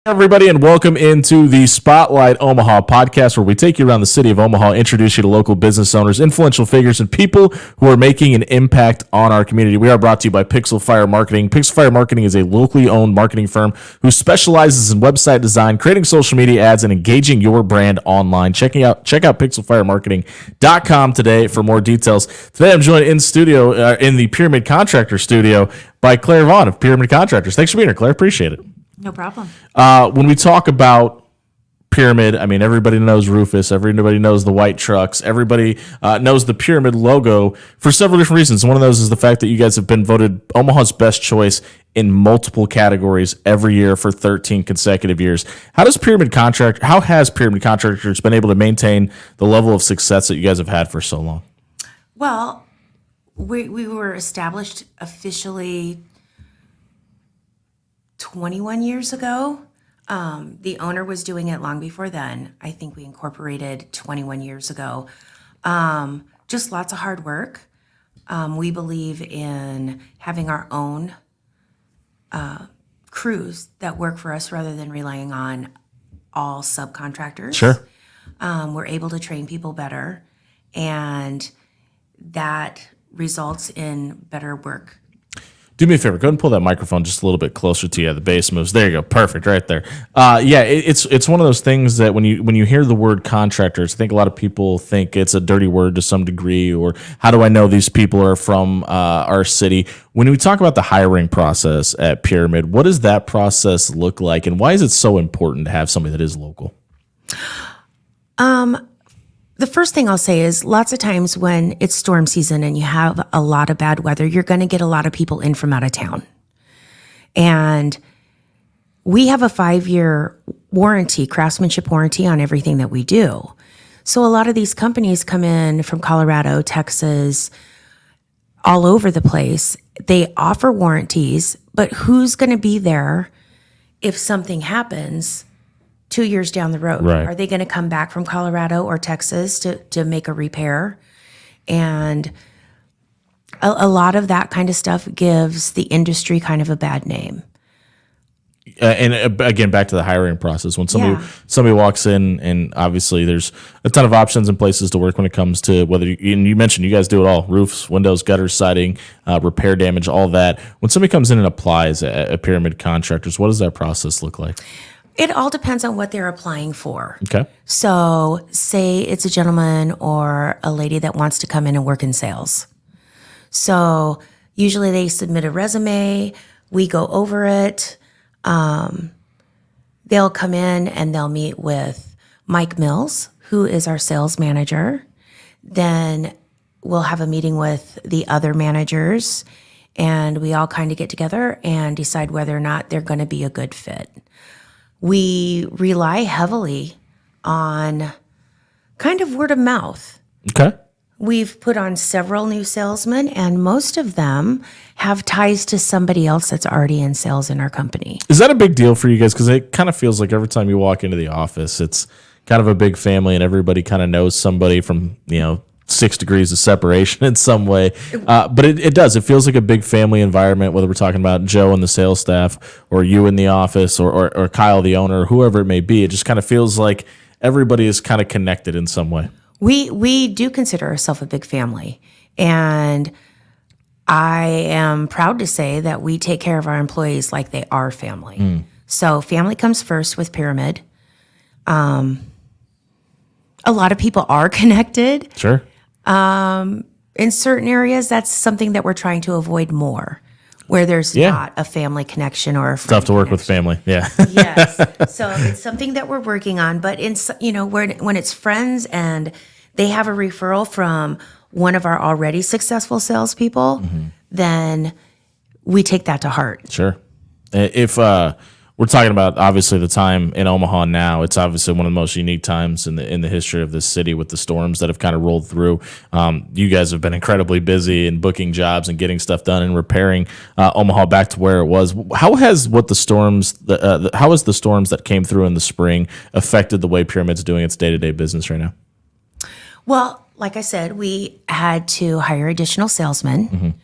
Everybody, and welcome into the Spotlight Omaha podcast, where we take you around the city of Omaha, introduce you to local business owners, influential figures, and people who are making an impact on our community. We are brought to you by Pixel Fire Marketing. Pixel Fire Marketing is a locally owned marketing firm who specializes in website design, creating social media ads, and engaging your brand online. Check out pixelfiremarketing.com today for more details. Today, I'm joined in studio, in the Pyramid Contractor studio, by Claire Vaughn of Pyramid Contractors. Thanks for being here, Claire. Appreciate it. No problem. When we talk about Pyramid, I mean, everybody knows Rufus. Everybody knows the white trucks. Everybody knows the Pyramid logo for several different reasons. One of those is the fact that you guys have been voted Omaha's best choice in multiple categories every year for 13 consecutive years. How has Pyramid Contractors been able to maintain the level of success that you guys have had for so long? Well, we were established officially 21 years ago. The owner was doing it long before then. I think we incorporated 21 years ago. Just lots of hard work. We believe in having our own crews that work for us rather than relying on all subcontractors. Sure. We're able to train people better, and that results in better work. Do me a favor. Go ahead and pull that microphone just a little bit closer to you. The bass moves. There you go. Perfect. Right there. It's one of those things that when you hear the word contractors, I think a lot of people think it's a dirty word to some degree, or how do I know these people are from our city? When we talk about the hiring process at Pyramid, what does that process look like, and why is it so important to have somebody that is local? The first thing I'll say is lots of times when it's storm season and you have a lot of bad weather, you're going to get a lot of people in from out of town. And we have a 5-year warranty, craftsmanship warranty on everything that we do. So a lot of these companies come in from Colorado, Texas, all over the place. They offer warranties, but who's going to be there if something happens 2 years down the road? Right. Are they going to come back from Colorado or Texas to make a repair? And a lot of that kind of stuff gives the industry kind of a bad name. And again, back to the hiring process. When somebody walks in, and obviously there's a ton of options and places to work when it comes to whether and you mentioned you guys do it all: roofs, windows, gutters, siding, repair damage, all that. When somebody comes in and applies at Pyramid Contractors, what does that process look like? It all depends on what they're applying for. Okay. So say it's a gentleman or a lady that wants to come in and work in sales. So usually they submit a resume, we go over it. They'll come in and they'll meet with Mike Mills, who is our sales manager. Then we'll have a meeting with the other managers, and we all kind of get together and decide whether or not they're going to be a good fit. We rely heavily on kind of word of mouth. Okay. We've put on several new salesmen, and most of them have ties to somebody else that's already in sales in our company. Is that a big deal for you guys? Because it kind of feels like every time you walk into the office, it's kind of a big family, and everybody kind of knows somebody from, 6 degrees of separation in some way. But it does. It feels like a big family environment, whether we're talking about Joe and the sales staff, or you in the office, or Kyle, the owner, or whoever it may be. It just kind of feels like everybody is kind of connected in some way. We do consider ourselves a big family, and I am proud to say that we take care of our employees like they are family. So family comes first with Pyramid. A lot of people are connected. Sure. In certain areas, that's something that we're trying to avoid more, where there's not a family connection or a friend Tough to work with family. Yeah. Yes. So it's something that we're working on. But when it's friends and they have a referral from one of our already successful salespeople, then we take that to heart. Sure. If we're talking about obviously the time in Omaha now, it's obviously one of the most unique times in the history of this city with the storms that have kind of rolled through. You guys have been incredibly busy in booking jobs and getting stuff done and repairing Omaha back to where it was. How has the storms that came through in the spring affected the way Pyramid's doing its day-to-day business right now? Well, like I said, we had to hire additional salesmen.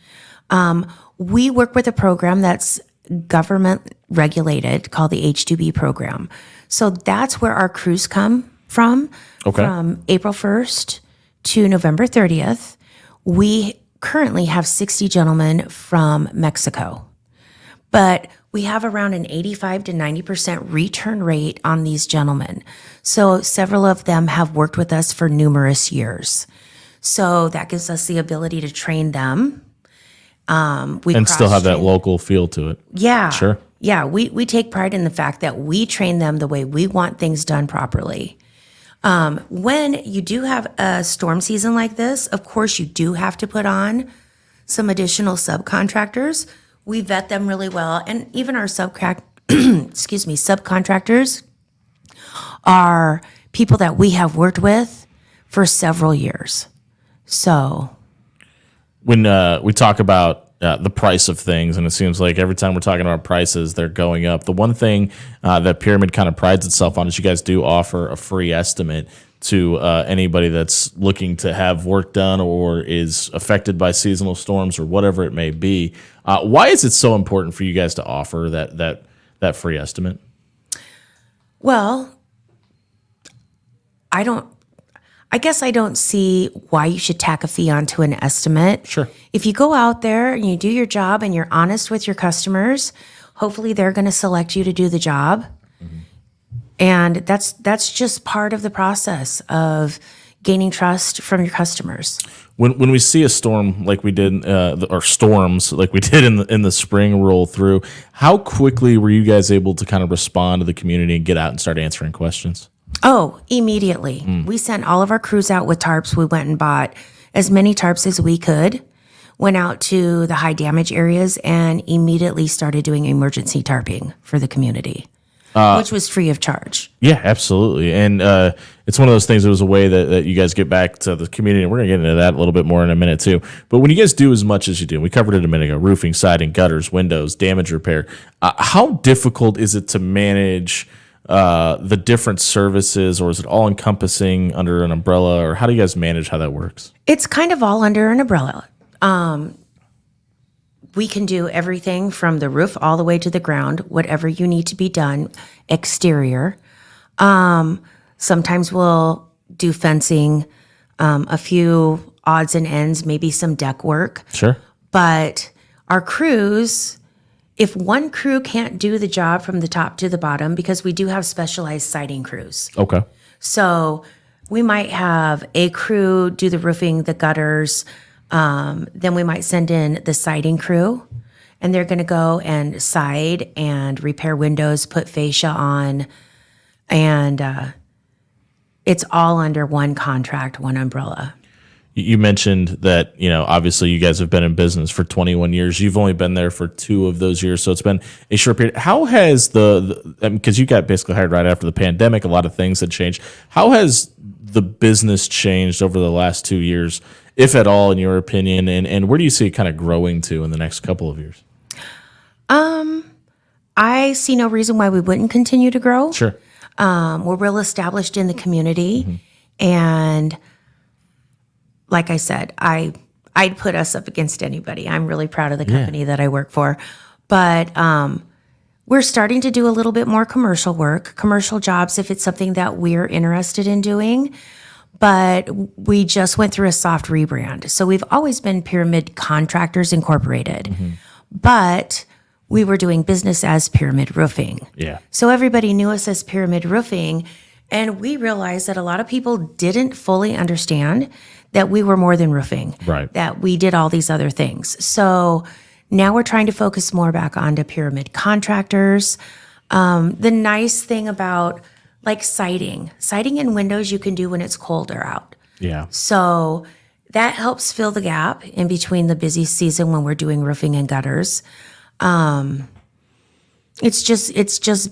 We work with a program that's government regulated called the H-2B program. So that's where our crews come from. Okay. From April 1st to November 30th. We currently have 60 gentlemen from Mexico, but we have around an 85 to 90% return rate on these gentlemen. So several of them have worked with us for numerous years. So that gives us the ability to train them. And still have that local feel to it. Yeah. Sure. Yeah. We take pride in the fact that we train them the way we want things done properly. When you do have a storm season like this, of course, you do have to put on some additional subcontractors. We vet them really well. And even our subcontractors are people that we have worked with for several years. So when we talk about the price of things, and it seems like every time we're talking about prices, they're going up. The one thing that Pyramid kind of prides itself on is you guys do offer a free estimate to anybody that's looking to have work done or is affected by seasonal storms or whatever it may be. Why is it so important for you guys to offer that free estimate? Well, I guess I don't see why you should tack a fee onto an estimate. Sure. If you go out there and you do your job and you're honest with your customers, hopefully they're going to select you to do the job. Mm-hmm. And that's just part of the process of gaining trust from your customers. When we see a storm like we did, or storms like we did in the spring roll through, how quickly were you guys able to kind of respond to the community and get out and start answering questions? Oh, immediately. We sent all of our crews out with tarps. We went and bought as many tarps as we could, went out to the high damage areas, and immediately started doing emergency tarping for the community, which was free of charge. Yeah, absolutely. And it's one of those things, it was a way that you guys get back to the community. And we're going to get into that a little bit more in a minute, too. But when you guys do as much as you do, we covered it a minute ago, roofing, siding, gutters, windows, damage repair, how difficult is it to manage the different services, or is it all encompassing under an umbrella, or how do you guys manage how that works? It's kind of all under an umbrella. We can do everything from the roof all the way to the ground, whatever you need to be done, exterior. Sometimes we'll do fencing, a few odds and ends, maybe some deck work. Sure. But our crews, if one crew can't do the job from the top to the bottom, because we do have specialized siding crews. Okay. So we might have a crew do the roofing, the gutters. Then we might send in the siding crew, and they're going to go and side and repair windows, put fascia on, and it's all under one contract, one umbrella. You mentioned that, obviously you guys have been in business for 21 years. You've only been there for 2 of those years, so it's been a short period. How has because you got basically hired right after the pandemic, a lot of things had changed. How has the business changed over the last 2 years, if at all, in your opinion? And where do you see it kind of growing to in the next couple of years? I see no reason why we wouldn't continue to grow. Sure. We're real established in the community, and like I said, I'd put us up against anybody. I'm really proud of the company that I work for. But we're starting to do a little bit more commercial work, commercial jobs, if it's something that we're interested in doing. But we just went through a soft rebrand. So we've always been Pyramid Contractors Incorporated. But we were doing business as Pyramid Roofing. Yeah. So everybody knew us as Pyramid Roofing. And we realized that a lot of people didn't fully understand that we were more than roofing, right? That we did all these other things. So now we're trying to focus more back onto Pyramid Contractors. The nice thing about like siding and windows you can do when it's colder out. Yeah. So that helps fill the gap in between the busy season when we're doing roofing and gutters. It's just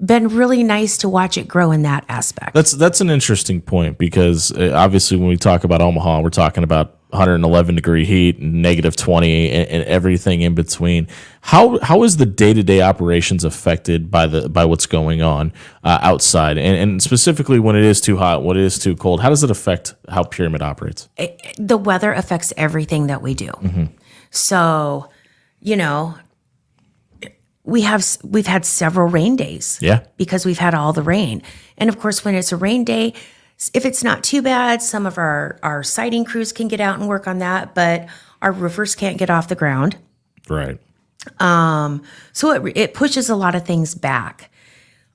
been really nice to watch it grow in that aspect. That's an interesting point, because obviously when we talk about Omaha, we're talking about 111 degree heat and negative 20 and everything in between. How is the day-to-day operations affected by what's going on outside, and specifically when it is too hot, when it is too cold? How does it affect how Pyramid operates? The weather affects everything that we do. So, we've had several rain days. Yeah. Because we've had all the rain. And of course, when it's a rain day, if it's not too bad, some of our siding crews can get out and work on that, but our roofers can't get off the ground. Right. So it pushes a lot of things back.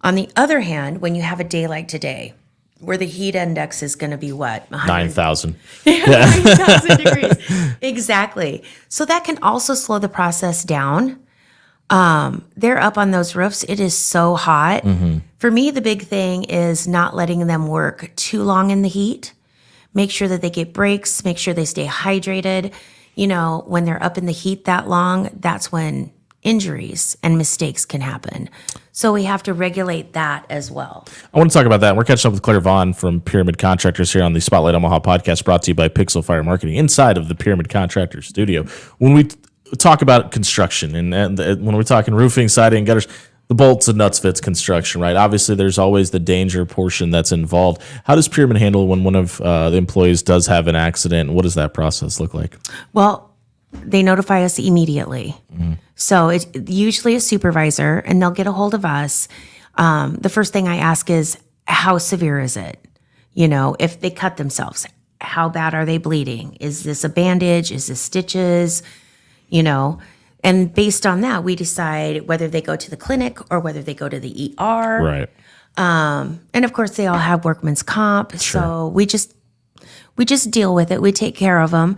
On the other hand, when you have a day like today, where the heat index is going to be what? 9,000. 9,000 degrees. Exactly. So that can also slow the process down. They're up on those roofs. It is so hot. For me, the big thing is not letting them work too long in the heat. Make sure that they get breaks. Make sure they stay hydrated. You know, when they're up in the heat that long, that's when injuries and mistakes can happen. So we have to regulate that as well. I want to talk about that. We're catching up with Claire Vaughn from Pyramid Contractors here on the Spotlight Omaha podcast, brought to you by Pixel Fire Marketing inside of the Pyramid Contractors studio. When we talk about construction and when we're talking roofing, siding, gutters, the bolts and nuts fits construction, right? Obviously, there's always the danger portion that's involved. How does Pyramid handle when one of the employees does have an accident? What does that process look like? Well, they notify us immediately. So it's usually a supervisor, and they'll get a hold of us. The first thing I ask is, how severe is it? You know, if they cut themselves, how bad are they bleeding? Is this a bandage? Is this stitches? You know, and based on that, we decide whether they go to the clinic or whether they go to the ER. Right. And of course, they all have workman's comp. So we just deal with it. We take care of them.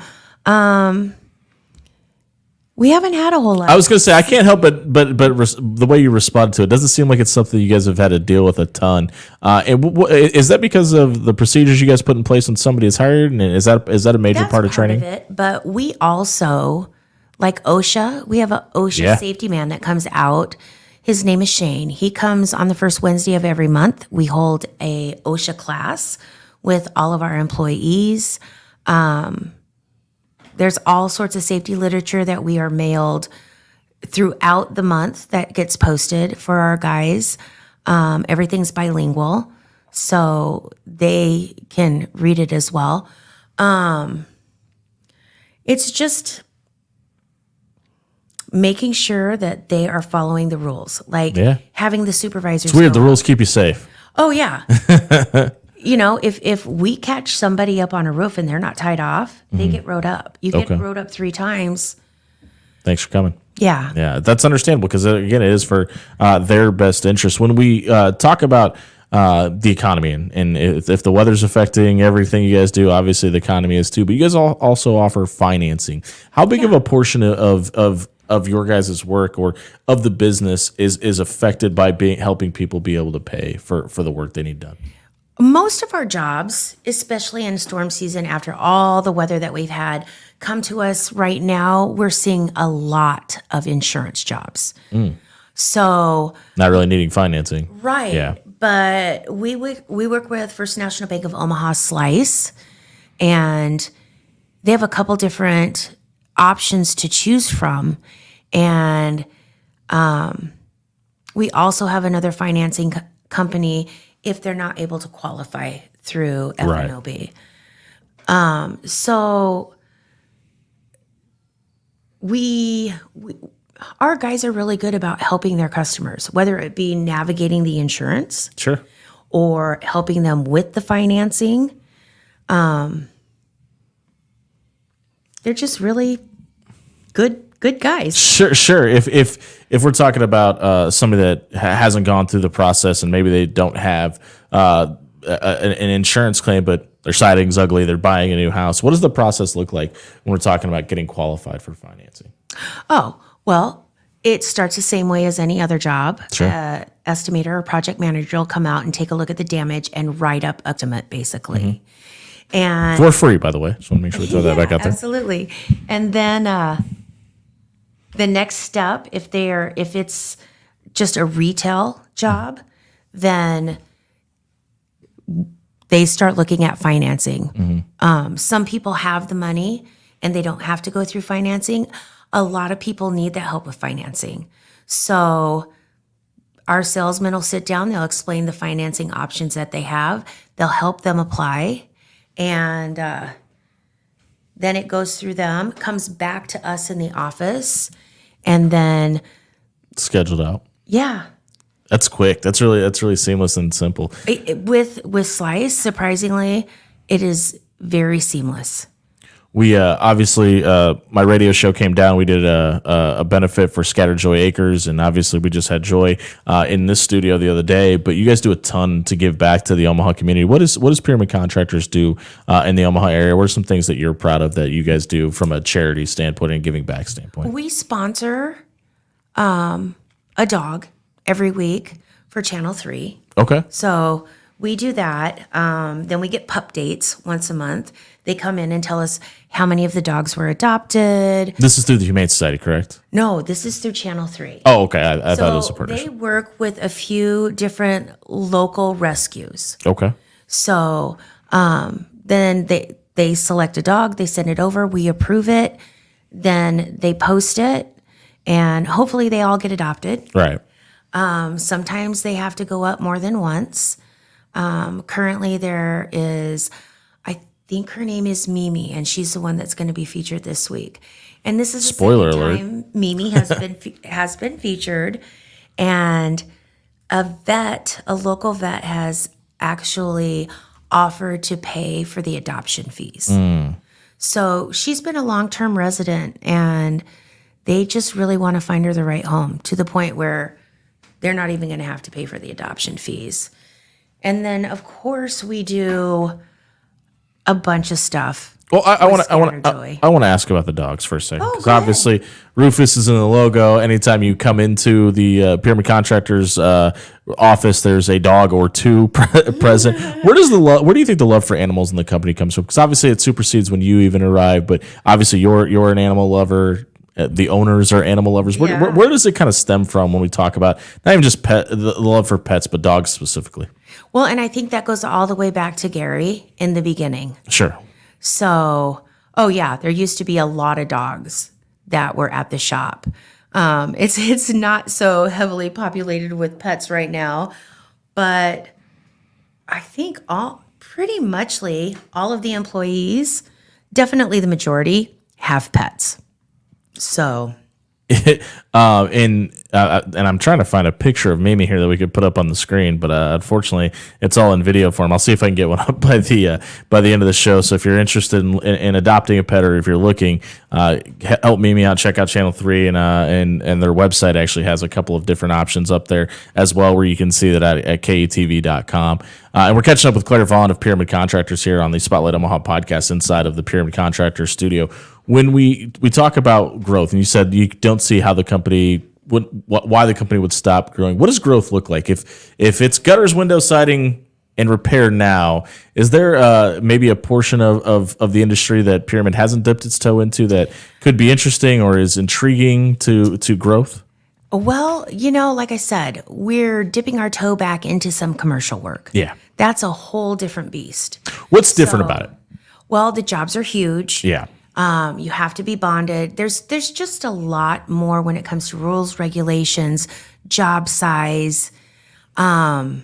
We haven't had a whole lot. I was going to say, I can't help but the way you respond to it doesn't seem like it's something you guys have had to deal with a ton. Is that because of the procedures you guys put in place when somebody is hired? And is that a major That's part of training? Of it, but we also, like OSHA, we have an OSHA safety man that comes out. His name is Shane. He comes on the first Wednesday of every month. We hold a OSHA class with all of our employees. There's all sorts of safety literature that we are mailed throughout the month that gets posted for our guys. Everything's bilingual, so they can read it as well. It's just making sure that they are following the rules, like having the supervisors. It's weird. The rules keep you safe. Oh, yeah. You know, if we catch somebody up on a roof and they're not tied off, they get rode up. You get rode up 3 times. Thanks for coming. Yeah. Yeah, that's understandable because, again, it is for their best interest. When we talk about the economy and if the weather's affecting everything you guys do, obviously the economy is too, but you guys also offer financing. How big of a portion of your guys' work or of the business is affected by helping people be able to pay for the work they need done? Most of our jobs, especially in storm season, after all the weather that we've had, come to us right now. We're seeing a lot of insurance jobs. So not really needing financing. Right. Yeah. But we work with First National Bank of Omaha Slice, and they have a couple different options to choose from. And we also have another financing company if they're not able to qualify through FNOB. So our guys are really good about helping their customers, whether it be navigating the insurance or helping them with the financing. They're just really good guys. Sure. If we're talking about somebody that hasn't gone through the process and maybe they don't have an insurance claim, but their siding's ugly, they're buying a new house, what does the process look like when we're talking about getting qualified for financing? Oh, well, it starts the same way as any other job. Sure. Estimator or project manager will come out and take a look at the damage and write up estimate, basically. And for free, by the way. Just want to make sure we throw that back out there. Absolutely. And then the next step, if it's just a retail job, then they start looking at financing. Some people have the money and they don't have to go through financing. A lot of people need that help with financing. So our salesmen will sit down, they'll explain the financing options that they have, they'll help them apply, and then it goes through them, comes back to us in the office, and then scheduled out. Yeah. That's quick. That's really seamless and simple. With Slice, surprisingly, it is very seamless. We obviously my radio show came down. We did a benefit for Scattered Joy Acres, and obviously we just had Joy in this studio the other day. But you guys do a ton to give back to the Omaha community. What does Pyramid Contractors do in the Omaha area? What are some things that you're proud of that you guys do from a charity standpoint and giving back standpoint? We sponsor a dog every week for Channel 3. Okay. So we do that. Then we get pup dates once a month. They come in and tell us how many of the dogs were adopted. This is through the Humane Society, correct? No, this is through Channel 3. Oh, okay. I thought it was a partnership. They work with a few different local rescues. Okay. So then they select a dog, they send it over, we approve it, then they post it, and hopefully they all get adopted. Right. Sometimes they have to go up more than once. Currently there is, I think her name is Mimi, and she's the one that's going to be featured this week. And this is Spoiler the alert. second time Mimi has been featured, and a local vet has actually offered to pay for the adoption fees. So she's been a long-term resident, and they just really want to find her the right home, to the point where they're not even going to have to pay for the adoption fees. And then, of course, we do a bunch of stuff. Well, I want Joy. to ask about the dogs for a second, because go ahead. obviously Rufus is in the logo. Anytime you come into the Pyramid Contractors office, there's a dog or two present. Where do you think the love for animals in the company comes from? Because obviously it supersedes when you even arrive, but obviously you're an animal lover. The owners are animal lovers. Where does it kind of stem from when we talk about not even just the love for pets, but dogs specifically? Well, and I think that goes all the way back to Gary in the beginning. Sure. So, oh yeah, there used to be a lot of dogs that were at the shop. It's not so heavily populated with pets right now, but I think pretty muchly all of the employees, definitely the majority, have pets. So. And I'm trying to find a picture of Mimi here that we could put up on the screen, but unfortunately, it's all in video form. I'll see if I can get one up by the end of the show. So if you're interested in adopting a pet, or if you're looking, help Mimi out. Check out Channel 3, and their website actually has a couple of different options up there as well, where you can see that at ketv.com. And we're catching up with Claire Vaughn of Pyramid Contractors here on the Spotlight Omaha podcast inside of the Pyramid Contractors studio. When we talk about growth, and you said you don't see how the company why the company would stop growing. What does growth look like? If it's gutters, window siding, and repair now, is there maybe a portion of the industry that Pyramid hasn't dipped its toe into that could be interesting or is intriguing to growth? Well, like I said, we're dipping our toe back into some commercial work. Yeah. That's a whole different beast. What's different about it? Well, the jobs are huge. Yeah. You have to be bonded. There's just a lot more when it comes to rules, regulations, job size. And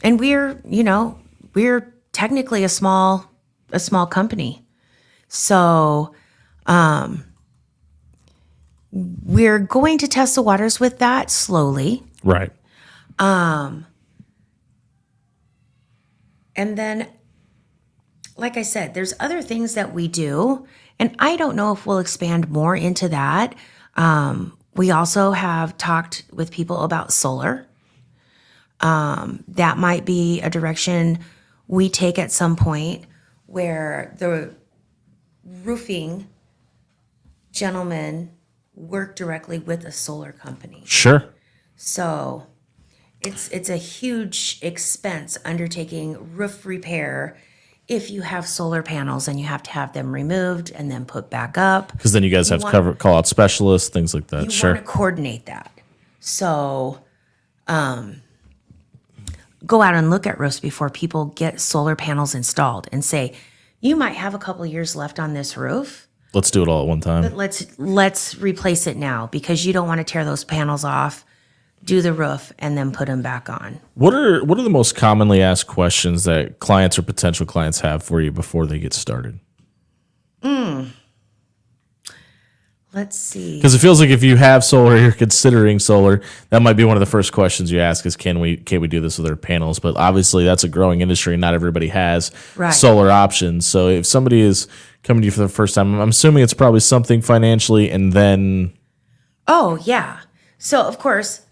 we're technically a small company. So, we're going to test the waters with that slowly. Right. And then, like I said, there's other things that we do, and I don't know if we'll expand more into that. We also have talked with people about solar. That might be a direction we take at some point, where the roofing gentlemen work directly with a solar company. Sure. So it's a huge expense undertaking roof repair if you have solar panels and you have to have them removed and then put back up. Because then you guys have to call out specialists, things like that. You want to coordinate that. So go out and look at roofs before people get solar panels installed and say, you might have a couple years left on this roof. Let's do it all at one time. But let's replace it now, because you don't want to tear those panels off, do the roof, and then put them back on. What are the most commonly asked questions that clients or potential clients have for you before they get started? Let's Let's see. Because it feels like if you have solar, you're considering solar, that might be one of the first questions you ask is, can we do this with our panels? But obviously that's a growing industry. Not everybody has solar options. So if somebody is coming to you for the first time, I'm assuming it's probably something financially and then. Oh, yeah. So, of course,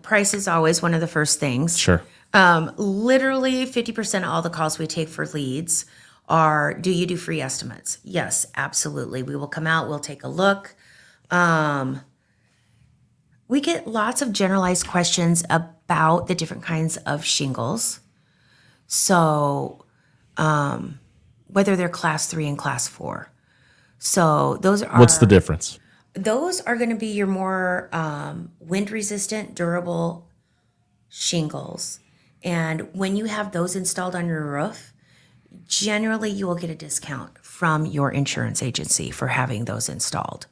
price is always one of the first things. Sure. Literally 50% of all the calls we take for leads are, do you do free estimates? Yes, absolutely. We will come out, we'll take a look. We get lots of generalized questions about the different kinds of shingles. So, whether they're class 3 and class 4. So those are. What's the difference? Those are going to be your more wind resistant, durable shingles. And when you have those installed on your roof, generally you will get a discount from your insurance agency for having those installed.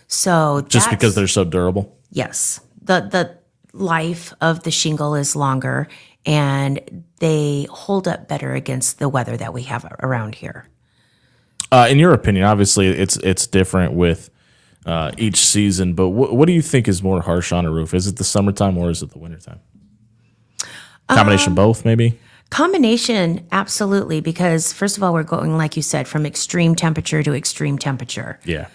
So just because they're so durable? Yes. The life of the shingle is longer and they hold up better against the weather that we have around here. In your opinion, obviously it's different with each season, but what do you think is more harsh on a roof? Is it the summertime or is it the wintertime? Combination both, maybe? Combination, absolutely, because first of all, we're going, like you said, from extreme temperature to extreme temperature. Yeah.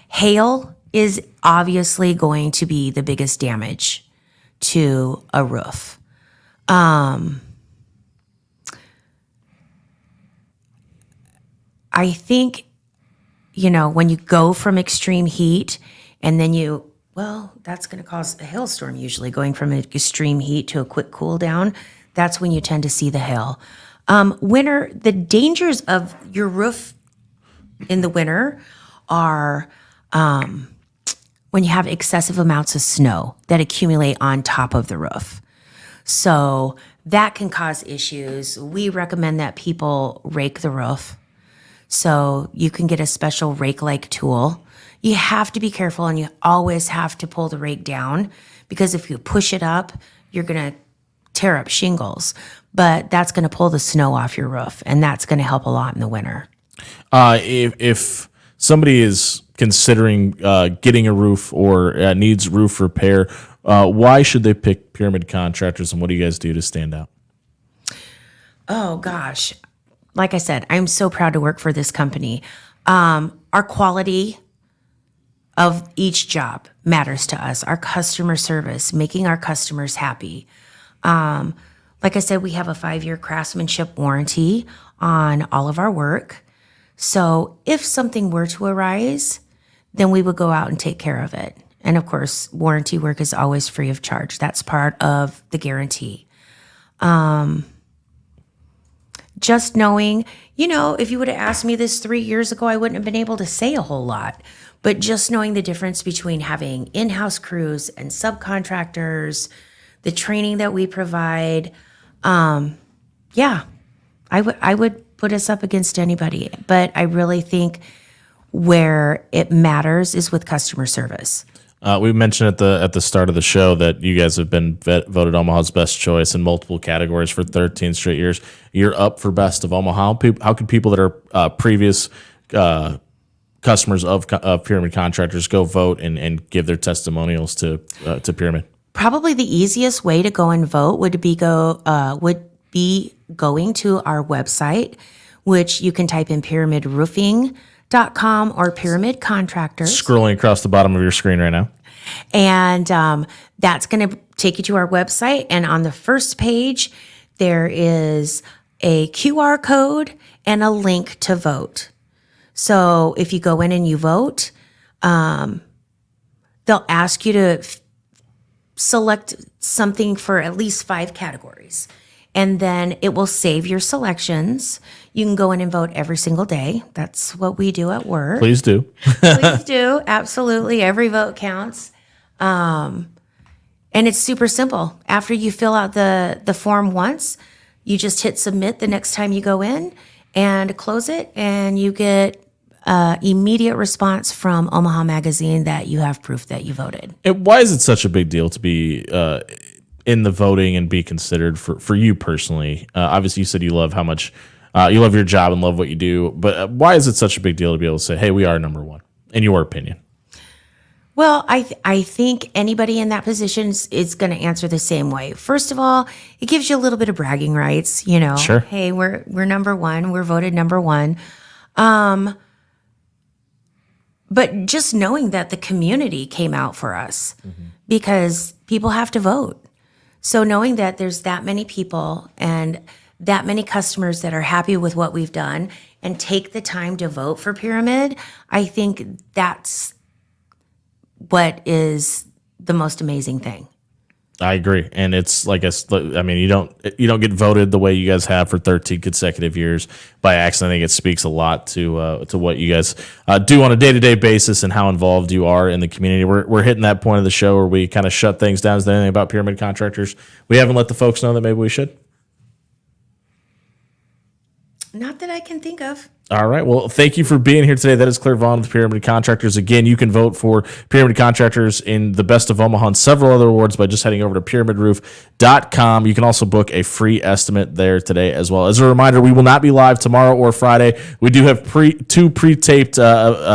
Hail is obviously going to be the biggest damage to a roof. I think, when you go from extreme heat and then that's going to cause a hailstorm usually, going from an extreme heat to a quick cool down. That's when you tend to see the hail. Winter, the dangers of your roof in the winter are when you have excessive amounts of snow that accumulate on top of the roof. So that can cause issues. We recommend that people rake the roof. So you can get a special rake-like tool. You have to be careful and you always have to pull the rake down because if you push it up, you're going to tear up shingles. But that's going to pull the snow off your roof and that's going to help a lot in the winter. If somebody is considering getting a roof or needs roof repair, why should they pick Pyramid Contractors and what do you guys do to stand out? Oh, gosh. Like I said, I'm so proud to work for this company. Our quality of each job matters to us. Our customer service, making our customers happy. Like I said, we have a 5-year craftsmanship warranty on all of our work. So if something were to arise, then we would go out and take care of it. And of course, warranty work is always free of charge. That's part of the guarantee. Just knowing, if you would have asked me this 3 years ago, I wouldn't have been able to say a whole lot. But just knowing the difference between having in-house crews and subcontractors, the training that we provide, I would put us up against anybody. But I really think where it matters is with customer service. We mentioned at the start of the show that you guys have been voted Omaha's best choice in multiple categories for 13 straight years. You're up for best of Omaha. How can people that are previous customers of Pyramid Contractors go vote and give their testimonials to Pyramid? Probably the easiest way to go and vote would be going to our website, which you can type in pyramidroofing.com or Pyramid Contractors. Scrolling across the bottom of your screen right now. And that's going to take you to our website. And on the first page, there is a QR code and a link to vote. So if you go in and you vote, they'll ask you to select something for at least 5 categories. And then it will save your selections. You can go in and vote every single day. That's what we do at work. Please do. Please do. Absolutely. Every vote counts. And it's super simple. After you fill out the form once, you just hit submit the next time you go in and close it, and you get immediate response from Omaha Magazine that you have proof that you voted. And why is it such a big deal to be in the voting and be considered for you personally? Obviously, you said you love how much you love your job and love what you do, but why is it such a big deal to be able to say, hey, we are number one, in your opinion? Well, I think anybody in that position is going to answer the same way. First of all, it gives you a little bit of bragging rights. Sure. Hey, we're number one. We're voted number one. But just knowing that the community came out for us because people have to vote. So knowing that there's that many people and that many customers that are happy with what we've done and take the time to vote for Pyramid, I think that's what is the most amazing thing. I agree, and it's like I mean, you don't get voted the way you guys have for 13 consecutive years by accident. I think it speaks a lot to what you guys do on a day-to-day basis and how involved you are in the community. We're hitting that point of the show where we kind of shut things down. Is there anything about Pyramid Contractors we haven't let the folks know that maybe we should? Not that I can think of. All right. Well, thank you for being here today. That is Claire Vaughn with Pyramid Contractors. Again, you can vote for Pyramid Contractors in the Best of Omaha and several other awards by just heading over to pyramidroof.com. You can also book a free estimate there today as well. As a reminder, we will not be live tomorrow or Friday. We do have two pre-taped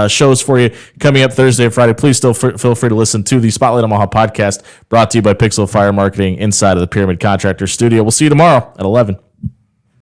shows for you coming up Thursday and Friday. Please still feel free to listen to the Spotlight Omaha podcast brought to you by Pixel Fire Marketing inside of the Pyramid Contractors studio. We'll see you tomorrow at 11.